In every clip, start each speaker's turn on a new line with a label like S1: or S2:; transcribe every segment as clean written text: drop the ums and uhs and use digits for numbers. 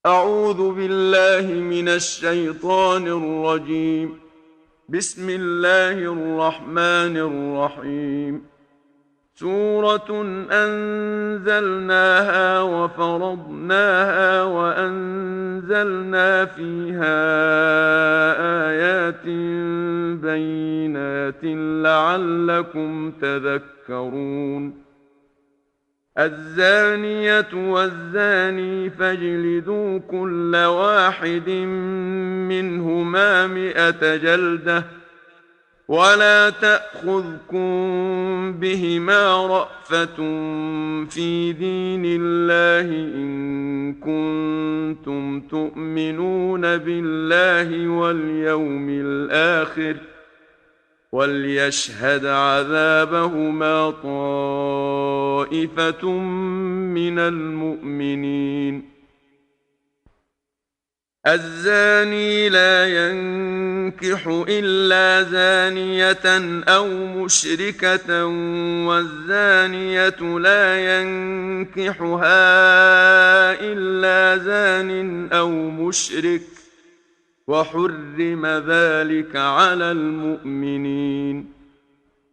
S1: أعوذ بالله من الشيطان الرجيم. بسم الله الرحمن الرحيم. سورة أنزلناها وفرضناها وأنزلنا فيها آيات بينات لعلكم تذكرون. الزانية والزاني فاجلدوا كل واحد منهما 100 جلدة، ولا تأخذكم بهما رأفة في دين الله إن كنتم تؤمنون بالله واليوم الآخر، وليشهد عذابهما طائفة من المؤمنين. الزاني لا ينكح إلا زانية أو مشركة، والزانية لا ينكحها إلا زان أو مشرك، وحرم ذلك على المؤمنين.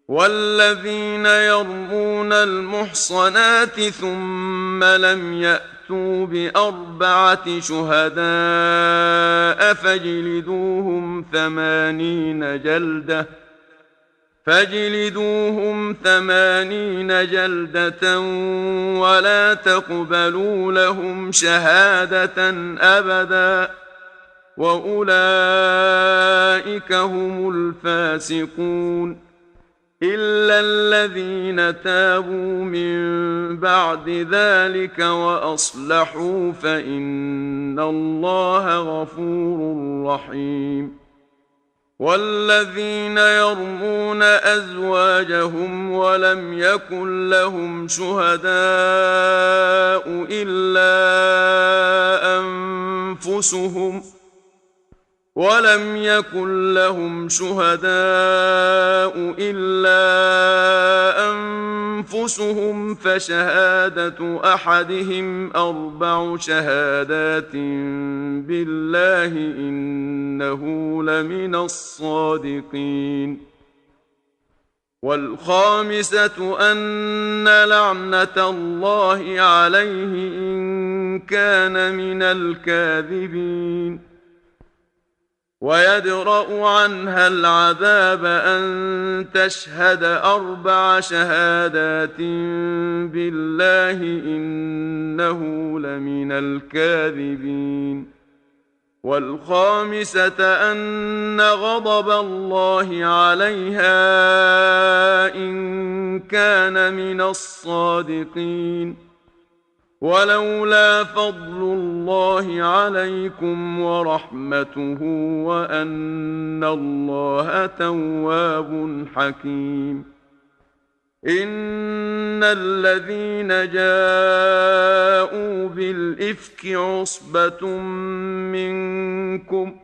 S1: والذين يرمون المحصنات ثم لم يأتوا ب4 شهداء فاجلدوهم 80 جلدة، ولا تقبلوا لهم شهادة أبدا، وأولئك هم الفاسقون. إلا الذين تابوا من بعد ذلك وأصلحوا فإن الله غفور رحيم. والذين يرمون أزواجهم ولم يكن لهم شهداء إلا أنفسهم فشهادة أحدهم 4 شهادات بالله إنه لمن الصادقين. والخامسة أن لعنة الله عليه إن كان من الكاذبين. ويدرأ عنها العذاب أن تشهد 4 شهادات بالله إنه لمن الكاذبين. والخامسة أن غضب الله عليها إن كان من الصادقين. ولولا فضل الله عليكم ورحمته وأن الله تواب حكيم. إن الذين جاءوا بالإفك عصبة منكم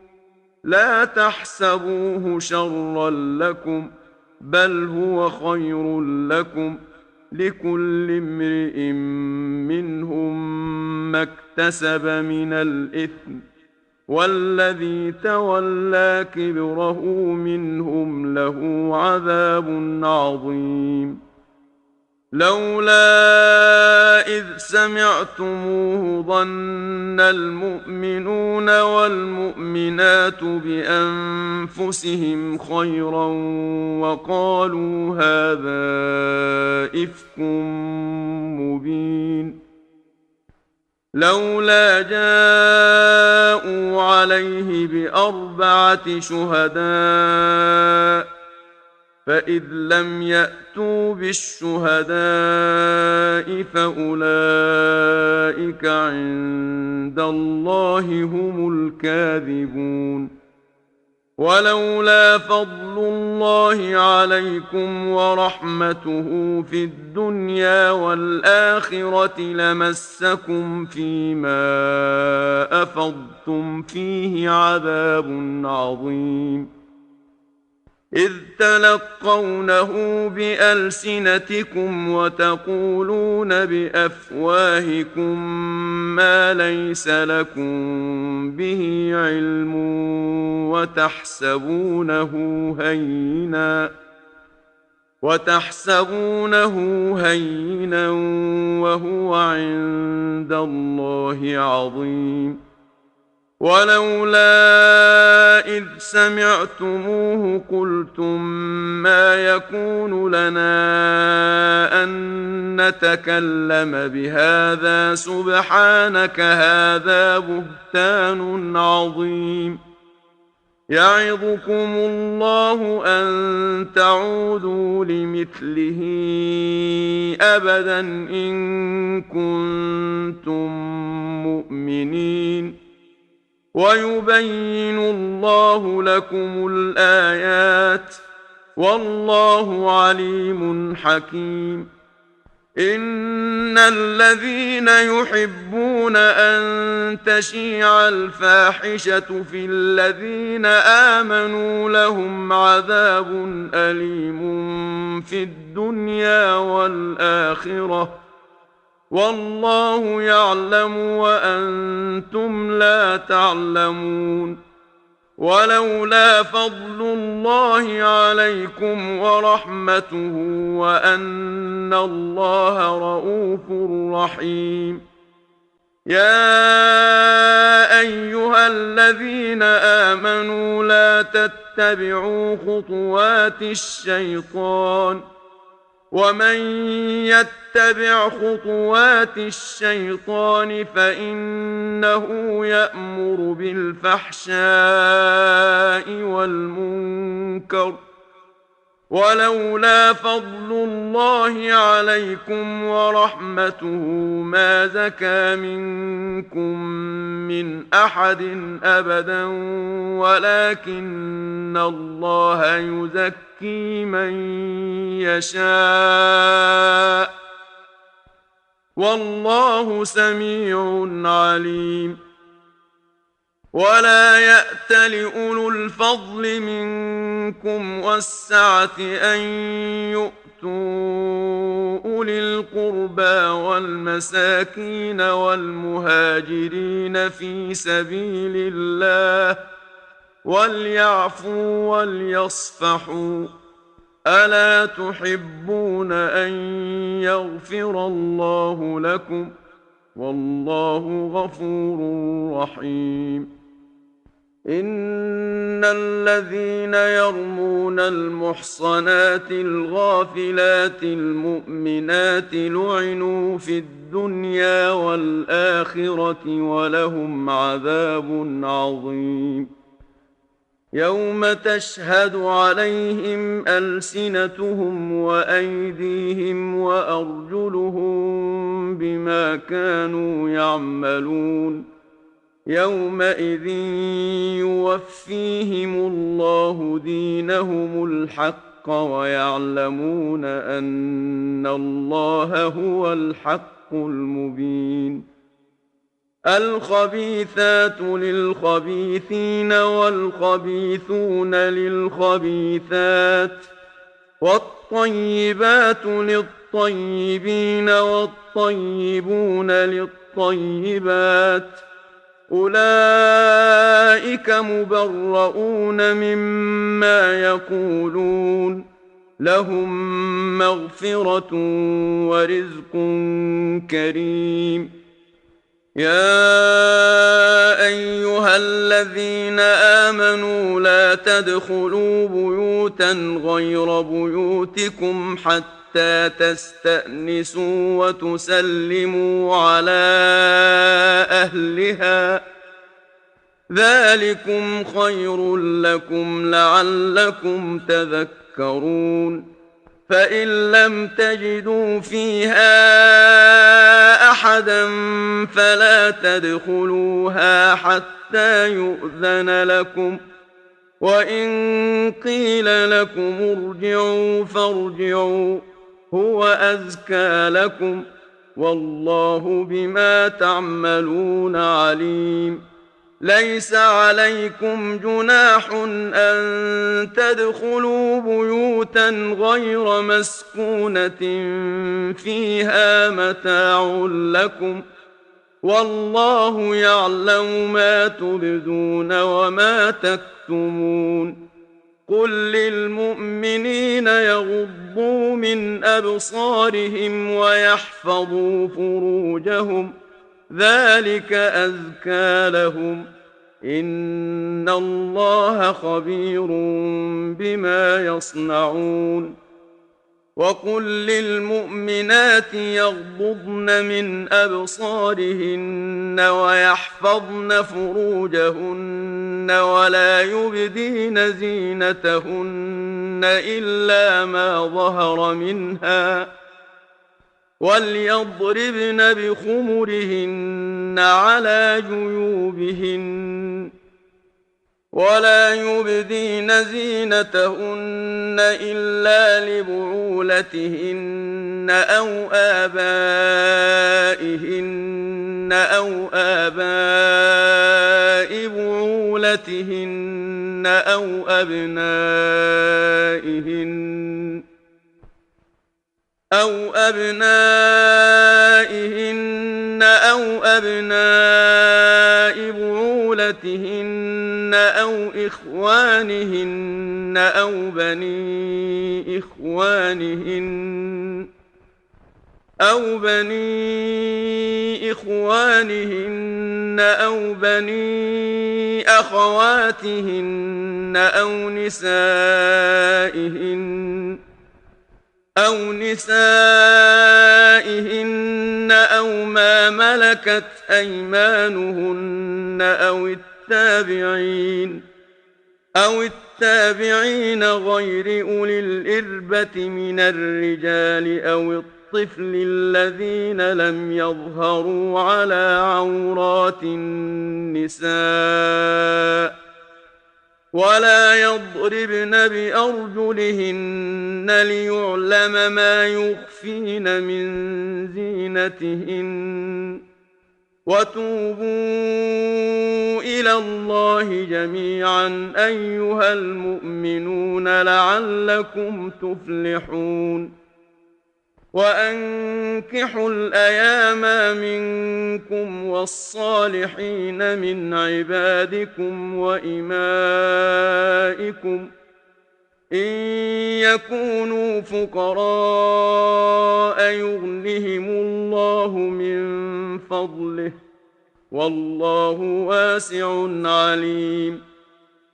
S1: لا تحسبوه شرا لكم، بل هو خير لكم، لكل امرئ منهم ما اكتسب من الإثم، والذي تولى كبره منهم له عذاب عظيم. لولا إذ سمعتموه ظن المؤمنون والمؤمنات بأنفسهم خيرا وقالوا هذا إفك مبين. لولا جاءوا عليه ب4 شهداء، فإذ لم يأتوا بالشهداء فأولئك عند الله هم الكاذبون. ولولا فضل الله عليكم ورحمته في الدنيا والآخرة لمسكم فيما أفضتم فيه عذاب عظيم. إذ تلقونه بألسنتكم وتقولون بأفواهكم ما ليس لكم به علم وتحسبونه هينا وهو عند الله عظيم. ولولا إذ سمعتموه قلتم ما يكون لنا أن نتكلم بهذا سبحانك هذا بهتان عظيم. يعظكم الله أن تعودوا لمثله أبدا إن كنتم مؤمنين. ويبين الله لكم الآيات والله عليم حكيم. إن الذين يحبون أن تشيع الفاحشة في الذين آمنوا لهم عذاب أليم في الدنيا والآخرة والله يعلم وأنتم لا تعلمون. ولولا فضل الله عليكم ورحمته وأن الله رؤوف رحيم. يا أيها الذين آمنوا لا تتبعوا خطوات الشيطان ومن يتبع خطوات الشيطان فإنه يأمر بالفحشاء والمنكر. ولولا فضل الله عليكم ورحمته ما زكى منكم من أحد أبدا ولكن الله يزكي من يشاء والله سميع عليم. ولا يأت لأولو الفضل منكم والسعة أن يؤتوا أولي القربى والمساكين والمهاجرين في سبيل الله وليعفوا وليصفحوا. ألا تحبون أن يغفر الله لكم والله غفور رحيم. إن الذين يرمون المحصنات الغافلات المؤمنات لعنوا في الدنيا والآخرة ولهم عذاب عظيم. يوم تشهد عليهم ألسنتهم وأيديهم وأرجلهم بما كانوا يعملون. يومئذ يوفيهم الله دينهم الحق ويعلمون أن الله هو الحق المبين. الخبيثات للخبيثين والخبيثون للخبيثات والطيبات للطيبين والطيبون للطيبات أولئك مبرؤون مما يقولون لهم مغفرة ورزق كريم. يا أيها الذين آمنوا لا تدخلوا بيوتا غير بيوتكم حتى تستأنسوا وتسلموا على أهلها ذلكم خير لكم لعلكم تذكرون. فإن لم تجدوا فيها أحدا فلا تدخلوها حتى يؤذن لكم وإن قيل لكم ارجعوا فارجعوا هو أزكى لكم والله بما تعملون عليم. ليس عليكم جناح أن تدخلوا بيوتا غير مسكونة فيها متاع لكم والله يعلم ما تبدون وما تكتمون قل للمؤمنين يغضوا من أبصارهم ويحفظوا فروجهم ذلك أزكى لهم إن الله خبير بما يصنعون وقل للمؤمنات يغضضن من أبصارهن ويحفظن فروجهن ولا يبدين زينتهن إلا ما ظهر منها وليضربن بخمرهن على جيوبهن ولا يبدين زينتهن إلا لبعولتهن أو آبائهن أو آباء بعولتهن أو أبنائهن أو بعولتهن أو إخوانهن أو بني إخوانهن أو بني أخواتهن أو نسائهن أو ما ملكت أيمانهن أو التابعين غير أولي الإربة من الرجال أو الطفل الذين لم يظهروا على عورات النساء ولا يضربن بأرجلهن ليعلم ما يخفين من زينتهن وتوبوا إلى الله جميعا أيها المؤمنون لعلكم تفلحون وأنكحوا الأيام منكم والصالحين من عبادكم وإمائكم إن يكونوا فقراء يغنهم الله من فضله والله واسع عليم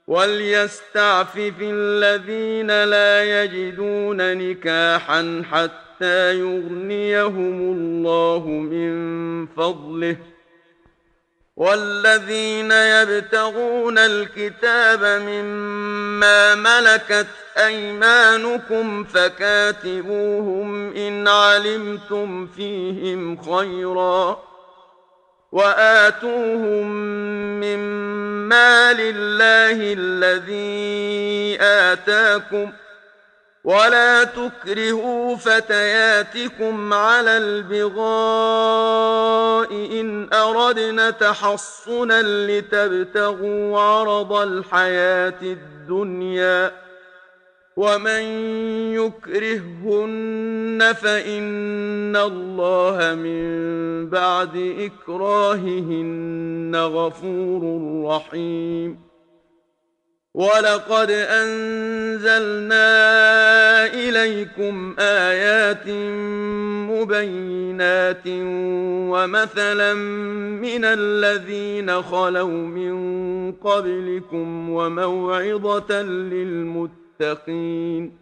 S1: وليستعفف الذين لا يجدون نكاحا حتى يغنيهم الله من فضله والذين يبتغون الكتاب مما ملكت أيمانكم فكاتبوهم إن علمتم فيهم خيرا وآتوهم من مال الله الذي آتاكم ولا تكرهوا فتياتكم على البغاء إن أردنا تحصنا لتبتغوا عرض الحياة الدنيا ومن يكرههن فإن الله من بعد إكراههن غفور رحيم ولقد أنزلنا إليكم آيات مبينات ومثلا من الذين خلوا من قبلكم وموعظة للمتقين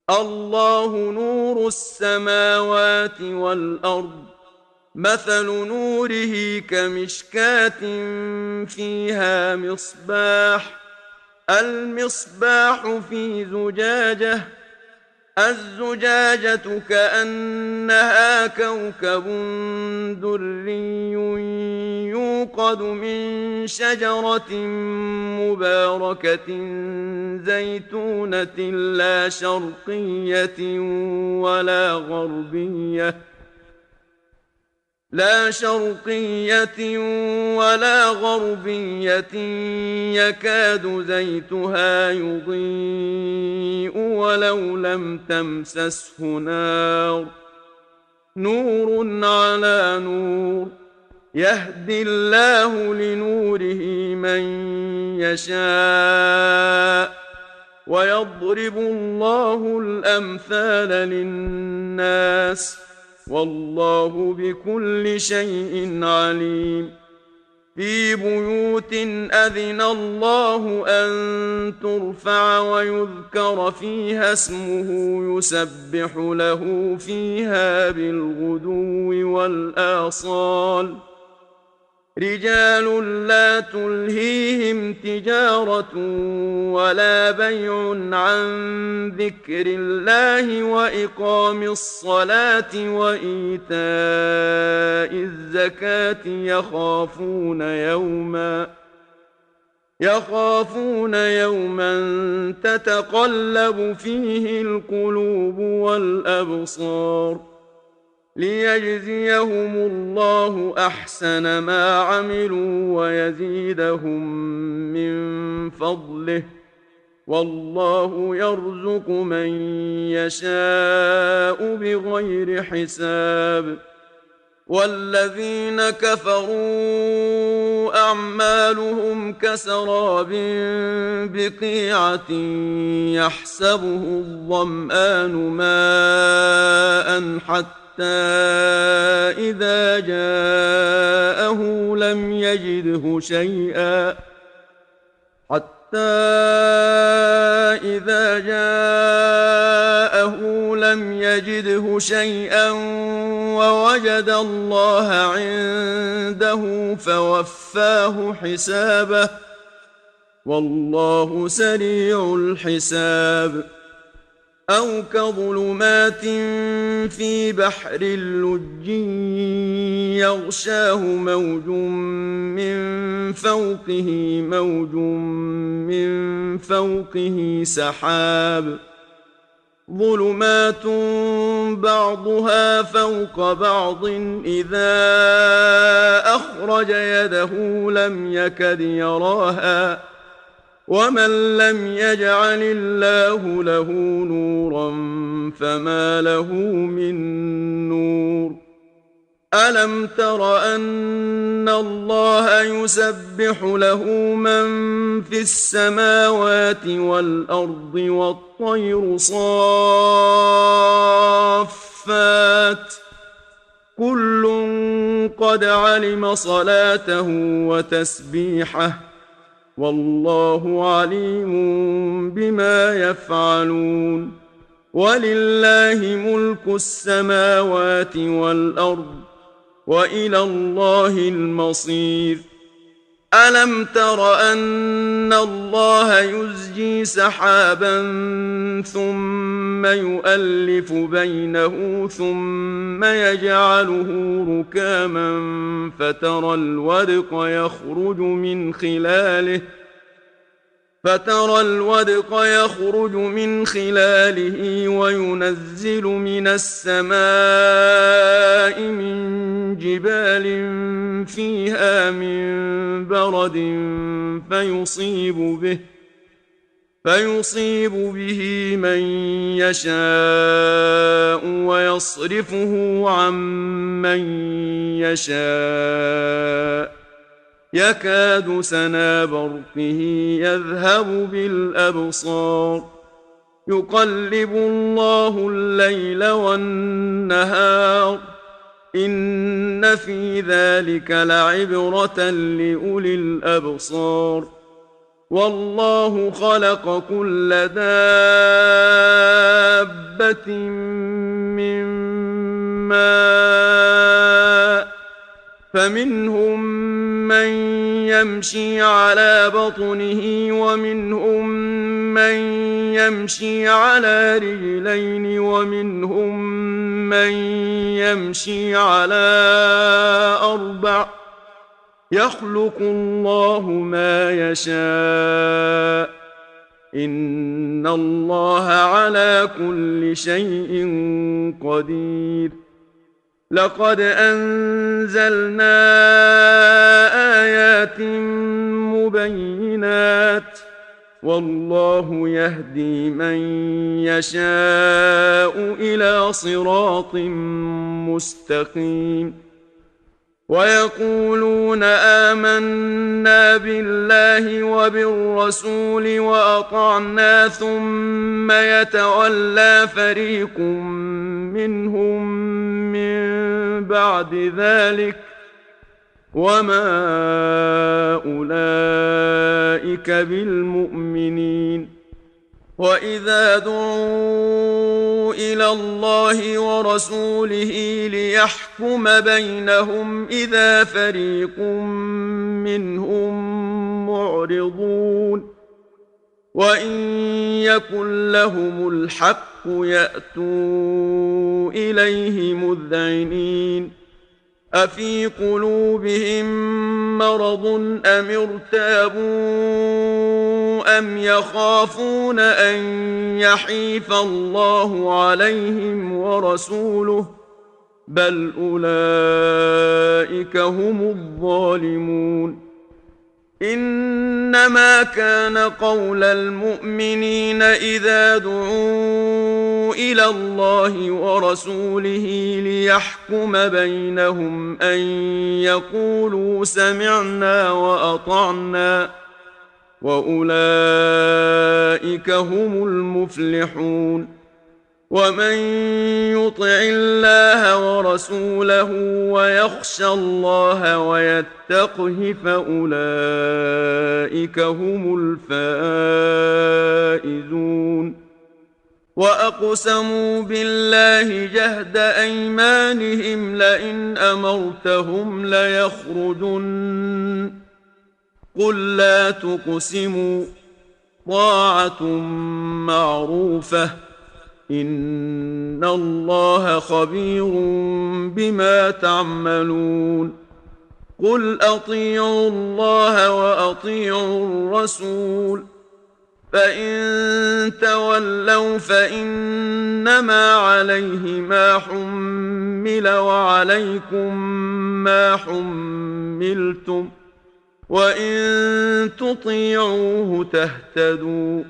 S1: الله نور السماوات والأرض مثل نوره كمشكاة فيها مصباح المصباح في زجاجة الزجاجة كأنها كوكب دري يوقد من شجرة مباركة زيتونة لا شرقية ولا غربية لا شرقية ولا غربية يكاد زيتها يضيء ولو لم تمسسه نار نور على نور يهدي الله لنوره من يشاء ويضرب الله الأمثال للناس والله بكل شيء عليم في بيوت أذن الله أن ترفع ويذكر فيها اسمه يسبح له فيها بالغدو والآصال رجال لا تلهيهم تجارة ولا بيع عن ذكر الله وإقام الصلاة وإيتاء الزكاة يخافون يوما تتقلب فيه القلوب والأبصار ليجزيهم الله أحسن ما عملوا ويزيدهم من فضله والله يرزق من يشاء بغير حساب والذين كفروا أعمالهم كسراب بقيعة يحسبه الظمآن ماء حتى إذا جاءه لم يجده شيئا ووجد الله عنده فوفاه حسابه والله سريع الحساب أو كظلمات في بحر اللج يغشاه موج من فوقه سحاب ظلمات بعضها فوق بعض إذا أخرج يده لم يكد يراها ومن لم يجعل الله له نورا فما له من نور ألم تر أن الله يسبح له من في السماوات والأرض والطير صافات كل قد علم صلاته وتسبيحه والله عليم بما يفعلون ولله ملك السماوات والأرض وإلى الله المصير ألم تر أن الله يزجي سحابا ثم يؤلف بينه ثم يجعله ركاما فترى الودق يخرج من خلاله وينزل من السماء من جبال فيها من برد فيصيب به من يشاء ويصرفه عن من يشاء يكاد سنا برقه يذهب بالأبصار يقلب الله الليل والنهار إن في ذلك لعبرة لأولي الأبصار والله خلق كل دابة من ماء فمنهم من يمشي على بطنه ومنهم من يمشي على رجلين ومنهم من يمشي على أربع يخلق الله ما يشاء إن الله على كل شيء قدير لقد أنزلنا آيات مبينات والله يهدي من يشاء إلى صراط مستقيم ويقولون آمنا بالله وبالرسول وأطعنا ثم يتولى فريق منهم من بعد ذلك وما أولئك بالمؤمنين وإذا دعوا إلى الله ورسوله ليحكم بينهم إذا فريق منهم معرضون وإن يكن لهم الحق يأتوا إليه مذعنين أفي قلوبهم مرض أم ارتابوا أم يخافون أن يحيف الله عليهم ورسوله بل أولئك هم الظالمون إنما كان قول المؤمنين إذا دعوا إلى الله ورسوله ليحكم بينهم أن يقولوا سمعنا وأطعنا وأولئك هم المفلحون ومن يطع الله ورسوله ويخشى الله ويتقه فأولئك هم الفائزون وأقسموا بالله جهد أيمانهم لئن أمرتهم ليخرجن قل لا تقسموا طاعة معروفة إن الله خبير بما تعملون قل أطيعوا الله وأطيعوا الرسول فإن تولوا فإنما عليه ما حمل وعليكم ما حملتم وإن تطيعوه تهتدوا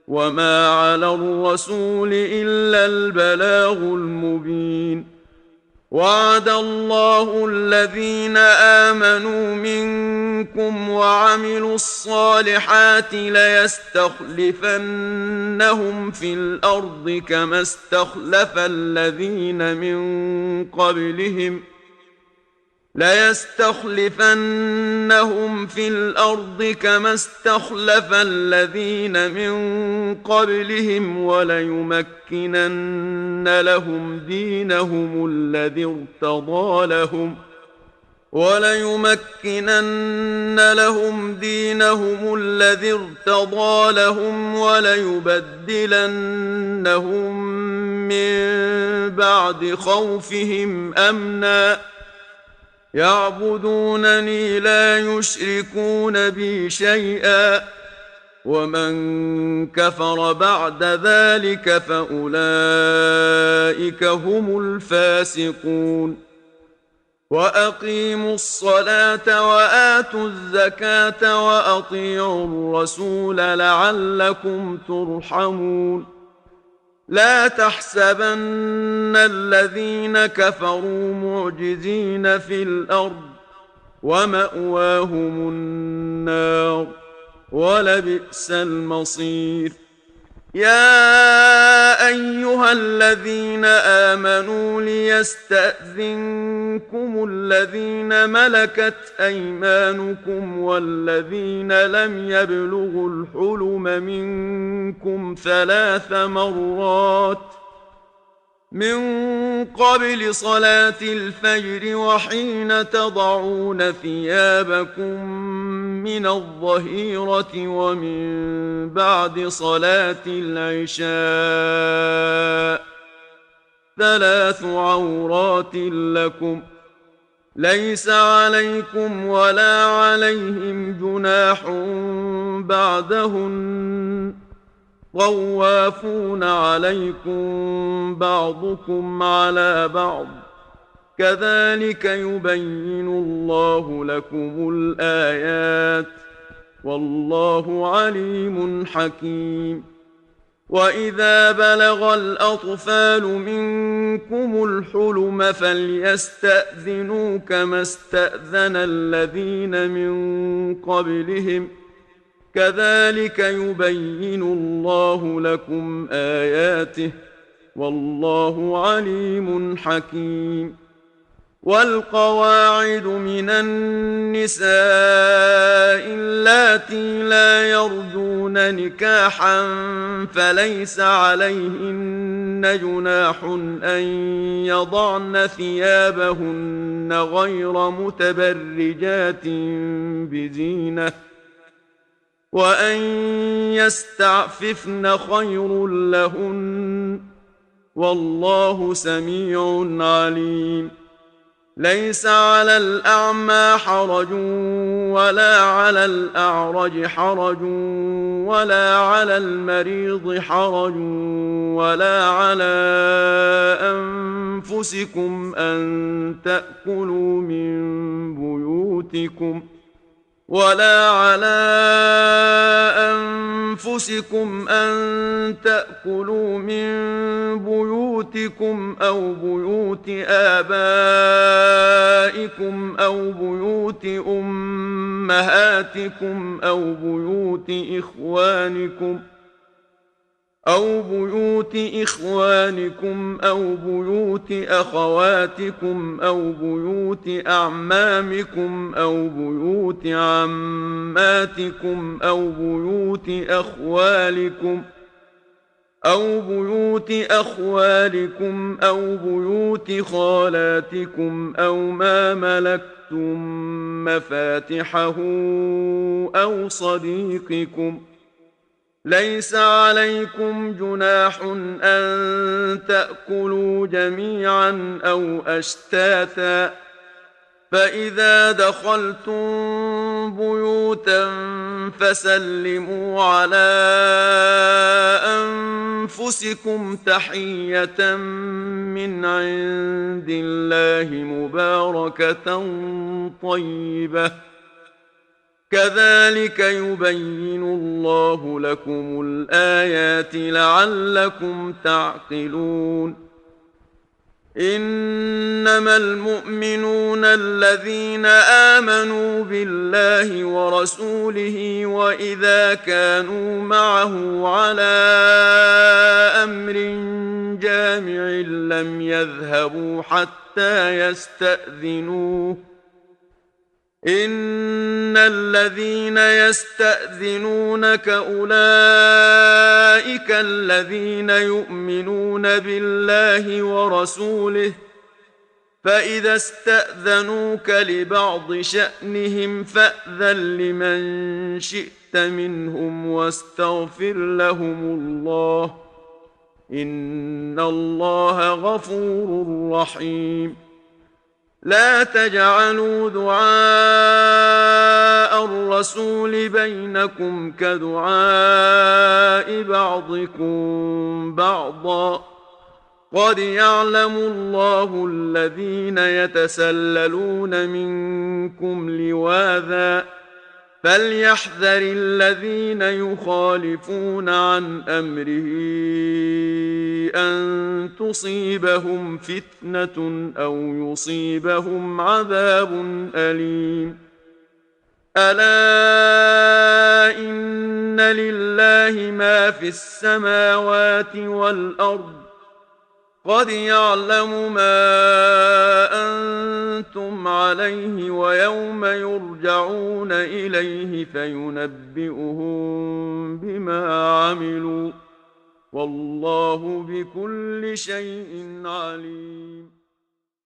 S1: وما على الرسول إلا البلاغ المبين وعد الله الذين آمنوا منكم وعملوا الصالحات ليستخلفنهم في الأرض كما استخلف الذين من قبلهم ليستخلفنهم في الأرض كما استخلف الذين من قبلهم وليمكنن لهم دينهم الذي ارتضى لهم وليبدلنهم من بعد خوفهم أمنا يعبدونني لا يشركون بي شيئا ومن كفر بعد ذلك فأولئك هم الفاسقون وأقيموا الصلاة وآتوا الزكاة وأطيعوا الرسول لعلكم ترحمون لا تحسبن الذين كفروا معجزين في الأرض ومأواهم النار ولبئس المصير يا أيها الذين آمنوا ليستأذنكم الذين ملكت أيمانكم والذين لم يبلغوا الحلم منكم 3 مرات من قبل صلاة الفجر وحين تضعون ثيابكم من الظهيرة ومن بعد صلاة العشاء 3 عورات لكم ليس عليكم ولا عليهم جناح بعدهن طوافون عليكم بعضكم على بعض كذلك يبين الله لكم الآيات والله عليم حكيم. وإذا بلغ الأطفال منكم الحلم فليستأذنوا كما استأذن الذين من قبلهم كذلك يبين الله لكم آياته والله عليم حكيم. والقواعد من النساء اللاتي لا يرجون نكاحا فليس عليهن جناح أن يضعن ثيابهن غير متبرجات بزينة وأن يستعففن خير لهن والله سميع عليم. ليس على الأعمى حرج ولا على الأعرج حرج ولا على المريض حرج ولا على أنفسكم أن تأكلوا من بيوتكم أو بيوت آبائكم أو بيوت أمهاتكم أو بيوت إخوانكم أو بيوت أخواتكم أو بيوت أعمامكم أو بيوت عماتكم أو بيوت أخوالكم أو بيوت خالاتكم أو ما ملكتم مفاتحه أو صديقكم. ليس عليكم جناح أن تأكلوا جميعا أو أشتاتا فإذا دخلتم بيوتا فسلموا على أنفسكم تحية من عند الله مباركة طيبة كذلك يبين الله لكم الآيات لعلكم تعقلون. إنما المؤمنون الذين آمنوا بالله ورسوله وإذا كانوا معه على أمر جامع لم يذهبوا حتى يستأذنوه. إن الذين يستأذنونك أولئك الذين يؤمنون بالله ورسوله فإذا استأذنوك لبعض شأنهم فأذن لمن شئت منهم واستغفر لهم الله إن الله غفور رحيم. لا تجعلوا دعاء الرسول بينكم كدعاء بعضكم بعضا قد يعلم الله الذين يتسللون منكم لواذا فليحذر الذين يخالفون عن أمره أن تصيبهم فتنة أو يصيبهم عذاب أليم. ألا إن لله ما في السماوات والأرض قد يعلم ما أنتم عليه ويوم يرجعون إليه فينبئهم بما عملوا والله بكل شيء عليم.